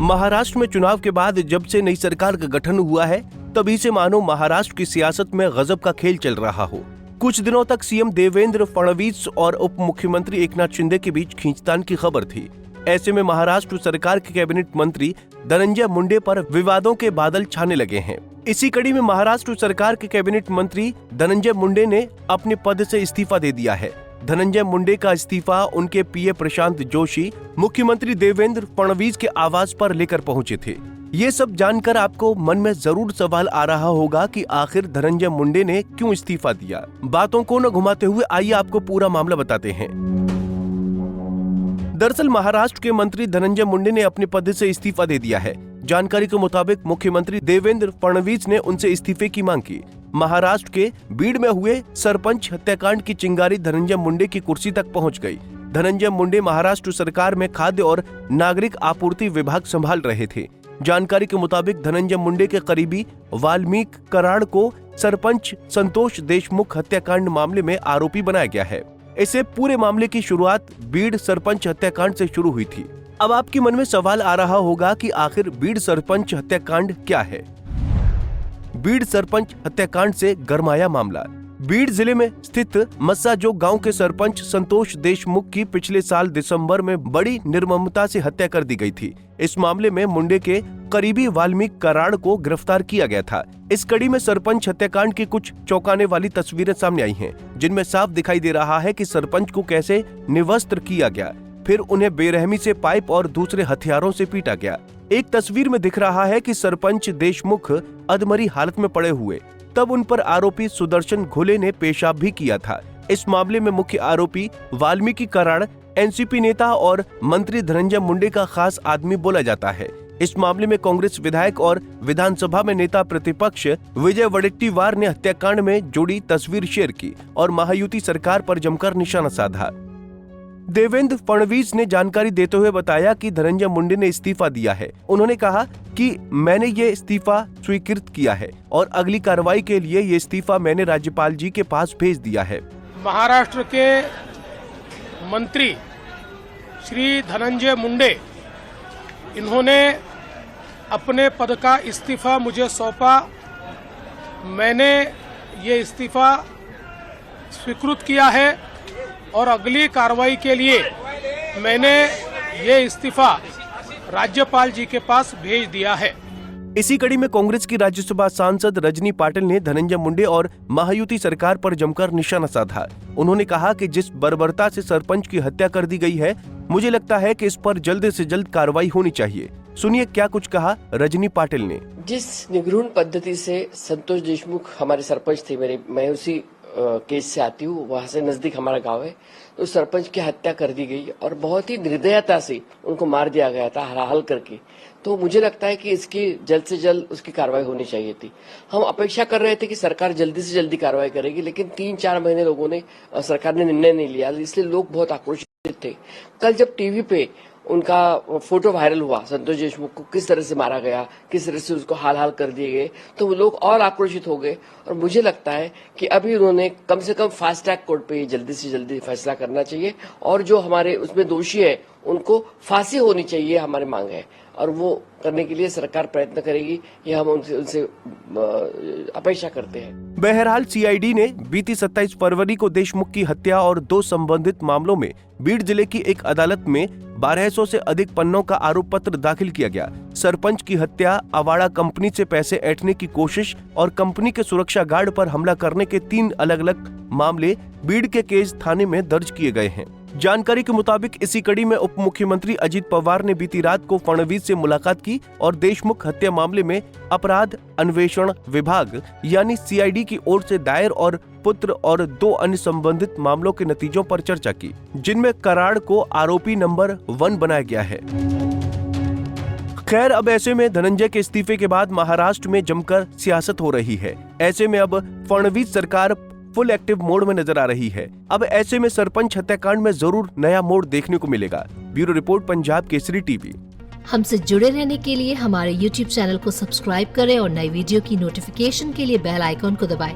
महाराष्ट्र में चुनाव के बाद जब से नई सरकार का गठन हुआ है तभी से मानो महाराष्ट्र की सियासत में गजब का खेल चल रहा हो। कुछ दिनों तक सीएम देवेंद्र फडणवीस और उप मुख्यमंत्री एकनाथ शिंदे के बीच खींचतान की खबर थी। ऐसे में महाराष्ट्र सरकार के कैबिनेट मंत्री धनंजय मुंडे पर विवादों के बादल छाने लगे हैं। इसी कड़ी में महाराष्ट्र सरकार के कैबिनेट मंत्री धनंजय मुंडे ने अपने पद से इस्तीफा दे दिया है। धनंजय मुंडे का इस्तीफा उनके पीए प्रशांत जोशी मुख्यमंत्री देवेंद्र फडणवीस के आवास पर लेकर पहुंचे थे। ये सब जानकर आपको मन में जरूर सवाल आ रहा होगा कि आखिर धनंजय मुंडे ने क्यों इस्तीफा दिया। बातों को न घुमाते हुए आइए आपको पूरा मामला बताते हैं। दरअसल महाराष्ट्र के मंत्री धनंजय मुंडे ने अपने पद से इस्तीफा दे दिया है। जानकारी के मुताबिक मुख्यमंत्री देवेंद्र फडणवीस ने उनसे इस्तीफे की मांग की। महाराष्ट्र के बीड़ में हुए सरपंच हत्याकांड की चिंगारी धनंजय मुंडे की कुर्सी तक पहुंच गई। धनंजय मुंडे महाराष्ट्र सरकार में खाद्य और नागरिक आपूर्ति विभाग संभाल रहे थे। जानकारी के मुताबिक धनंजय मुंडे के करीबी वाल्मीकि कराड़ को सरपंच संतोष देशमुख हत्याकांड मामले में आरोपी बनाया गया है। इसे पूरे मामले की शुरुआत बीड़ सरपंच हत्याकांड से शुरू हुई थी। अब आपके मन में सवाल आ रहा होगा कि आखिर बीड़ सरपंच हत्याकांड क्या है। बीड़ सरपंच हत्याकांड से गरमाया मामला। बीड़ जिले में स्थित मस्साजोग गांव के सरपंच संतोष देशमुख की पिछले साल दिसंबर में बड़ी निर्ममता से हत्या कर दी गई थी। इस मामले में मुंडे के करीबी वाल्मीकि कराड़ को गिरफ्तार किया गया था। इस कड़ी में सरपंच हत्याकांड की कुछ चौंकाने वाली तस्वीरें सामने आई हैं, जिनमें साफ दिखाई दे रहा है कि सरपंच को कैसे निवस्त्र किया गया, फिर उन्हें बेरहमी से पाइप और दूसरे हथियारों से पीटा गया। एक तस्वीर में दिख रहा है कि सरपंच देशमुख अधमरी हालत में पड़े हुए, तब उन पर आरोपी सुदर्शन घुले ने पेशाब भी किया था। इस मामले में मुख्य आरोपी वाल्मीकि कराड़ एनसीपी नेता और मंत्री धनंजय मुंडे का खास आदमी बोला जाता है। इस मामले में कांग्रेस विधायक और विधानसभा में नेता प्रतिपक्ष विजय वडेट्टीवार ने हत्याकांड में जुड़ी तस्वीर शेयर की और महायुति सरकार पर जमकर निशाना साधा। देवेंद्र फडणवीस ने जानकारी देते हुए बताया कि धनंजय मुंडे ने इस्तीफा दिया है। उन्होंने कहा कि मैंने ये इस्तीफा स्वीकृत किया है और अगली कार्रवाई के लिए ये इस्तीफा मैंने राज्यपाल जी के पास भेज दिया है। महाराष्ट्र के मंत्री श्री धनंजय मुंडे, इन्होंने अपने पद का इस्तीफा मुझे सौंपा। मैंने ये इस्तीफा स्वीकृत किया है और अगली कार्रवाई के लिए मैंने ये इस्तीफा राज्यपाल जी के पास भेज दिया है। इसी कड़ी में कांग्रेस की राज्यसभा सांसद रजनी पाटिल ने धनंजय मुंडे और महायुति सरकार पर जमकर निशाना साधा। उन्होंने कहा कि जिस बर्बरता से सरपंच की हत्या कर दी गई है, मुझे लगता है कि इस पर जल्द से जल्द कार्रवाई होनी चाहिए। सुनिए क्या कुछ कहा रजनी पाटिल ने। जिस निगूढ़ पद्धति से संतोष देशमुख हमारे सरपंच थे, मैं उसी केस से आती हूँ, वहाँ से नजदीक हमारा गांव है, तो सरपंच की हत्या कर दी गई और बहुत ही निर्दयता से उनको मार दिया गया था हलाहल करके। तो मुझे लगता है कि इसकी जल्द से जल्द उसकी कार्रवाई होनी चाहिए थी। हम अपेक्षा कर रहे थे कि सरकार जल्दी से जल्दी कार्रवाई करेगी, लेकिन 3-4 महीने सरकार ने निर्णय नहीं लिया, इसलिए लोग बहुत आक्रोशित थे। कल जब टीवी पे उनका फोटो वायरल हुआ, संतोष देशमुख को किस तरह से मारा गया, किस तरह से उसको हाल कर दिए गए, तो लोग और आक्रोशित हो गए। और मुझे लगता है कि अभी उन्होंने कम से कम फास्ट ट्रैक कोर्ट पे जल्दी से जल्दी फैसला करना चाहिए और जो हमारे उसमें दोषी है उनको फांसी होनी चाहिए, हमारी मांग है और वो करने के लिए सरकार प्रयत्न करेगी, ये हम उनसे अपेक्षा करते हैं। बहरहाल सीआईडी ने बीती 27 फरवरी को देशमुख की हत्या और 2 संबंधित मामलों में बीड़ जिले की एक अदालत में 1200 से अधिक पन्नों का आरोप पत्र दाखिल किया गया। सरपंच की हत्या, अवाड़ा कंपनी से पैसे ऐंठने की कोशिश और कंपनी के सुरक्षा गार्ड पर हमला करने के 3 अलग अलग मामले बीड़ के केस थाने में दर्ज किए गए हैं। जानकारी के मुताबिक इसी कड़ी में उप मुख्यमंत्री अजित पवार ने बीती रात को फडणवीस से मुलाकात की और देशमुख हत्या मामले में अपराध अन्वेषण विभाग यानी सीआईडी की ओर से दायर और पुत्र और 2 अन्य संबंधित मामलों के नतीजों पर चर्चा की, जिनमें कराड़ को आरोपी नंबर 1 बनाया गया है। खैर, अब ऐसे में धनंजय के इस्तीफे के बाद महाराष्ट्र में जमकर सियासत हो रही है। ऐसे में अब फडणवीस सरकार फुल एक्टिव मोड में नजर आ रही है। अब ऐसे में सरपंच हत्याकांड में जरूर नया मोड़ देखने को मिलेगा। Bureau report, Punjab Kesari TV. हमसे जुड़े रहने के लिए हमारे YouTube चैनल को सब्सक्राइब करें और नई वीडियो की नोटिफिकेशन के लिए बेल आइकॉन को दबाएं।